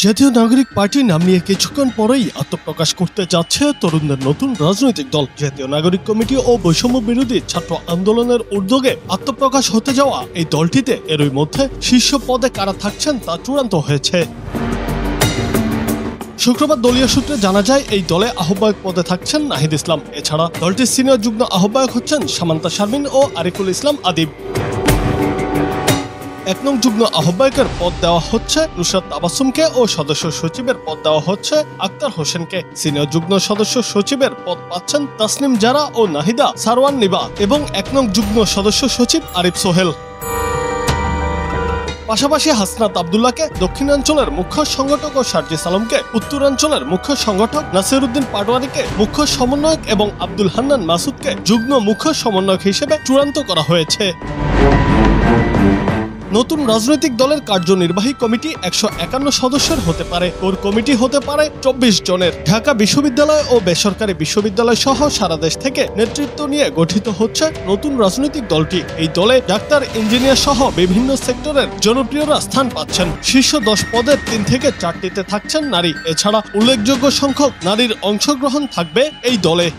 জাতীয় নাগরিক পার্টি নাম নিয়ে কিছুক্ষণ পরেই আত্মপ্রকাশ করতে যাচ্ছে তরুণদের নতুন রাজনৈতিক দল। জাতীয় নাগরিক কমিটি ও বৈষম্য বিরোধী ছাত্র আন্দোলনের উদ্যোগে আত্মপ্রকাশ হতে যাওয়া এই দলটিতে এরই মধ্যে শীর্ষ পদে কারা থাকছেন তা চূড়ান্ত হয়েছে। শুক্রবার দলীয় সূত্রে জানা যায় এই দলে আহ্বায়ক পদে থাকছেন নাহিদ ইসলাম। এছাড়া দলটির সিনিয়র যুগ্ম আহ্বায়ক হচ্ছেন সামান্তা শারমিন ও আরিফুল ইসলাম আদিব। 1 নং যুগ্ম আহ্বায়কের পদ দেওয়া হচ্ছে নুসরাত তাবাসসুমকে ও সদস্য সচিবের পদ দেওয়া হচ্ছে আক্তার হোসেনকে। সিনিয়র যুগ্ম সদস্য সচিবের পদ পাচ্ছেন তাসনিম জারা ও নাহিদা সারওয়ান নিবা এবং 1 নং যুগ্ম সদস্য সচিব আরিফ সোহেল। পাশাপাশি হাসনাত আব্দুল্লাহকে দক্ষিণাঞ্চলের মুখ্য সংগঠক ও শারজিস আলমকে উত্তরাঞ্চলের মুখ্য সংগঠক, নাসিরউদ্দিন পাটোয়ারিকে মুখ্য সমন্বয়ক এবং আব্দুল হান্নান মাসুদকে যুগ্ম মুখ্য সমন্বয়ক হিসেবে চূড়ান্ত করা হয়েছে। নতুন রাজনৈতিক দলের কার্যনির্বাহী কমিটি 151 সদস্যের হতে পারে। কোর কমিটি হতে পারে 24 জনের। ঢাকা বিশ্ববিদ্যালয় ও বেসরকারি বিশ্ববিদ্যালয় সহ সারা দেশ থেকে নেতৃত্ব নিয়ে গঠিত হচ্ছে নতুন রাজনৈতিক দলটি। এই দলে ডাক্তার, ইঞ্জিনিয়ার সহ বিভিন্ন সেক্টরের জনপ্রিয়রা স্থান পাচ্ছেন। শীর্ষ 10 পদের 3 থেকে 4টিতে থাকছেন নারী। এছাড়া উল্লেখযোগ্য সংখ্যক নারীর অংশগ্রহণ থাকবে এই দলে।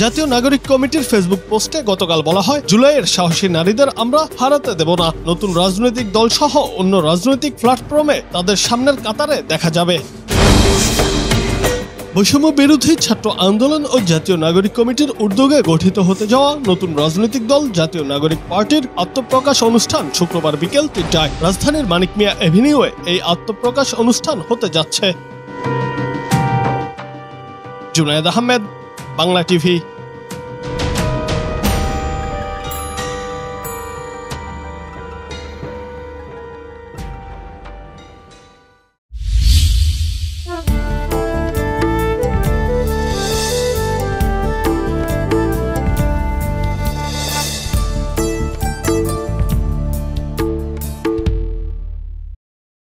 জাতীয় নাগরিক কমিটির ফেসবুক পোস্টে গতকাল বলা হয়, জুলাইয়ের সাহসী নারীদের আমরা হারাতে দেব না। নতুন রাজনৈতিক দল সহ অন্য রাজনৈতিক প্ল্যাটফর্মে তাদের সামনের কাতারে দেখা যাবে। বৈষম্য বিরোধী ছাত্র আন্দোলন ও জাতীয় নাগরিক কমিটির উদ্যোগে গঠিত হতে যাওয়া নতুন রাজনৈতিক দল জাতীয় নাগরিক পার্টির আত্মপ্রকাশ অনুষ্ঠান শুক্রবার বিকেল 3টায় রাজধানীর মানিক মিয়া এভিনিউয়ে এই আত্মপ্রকাশ অনুষ্ঠান হতে যাচ্ছে। জুনায়েদ আহমেদ, বাংলা টিভি।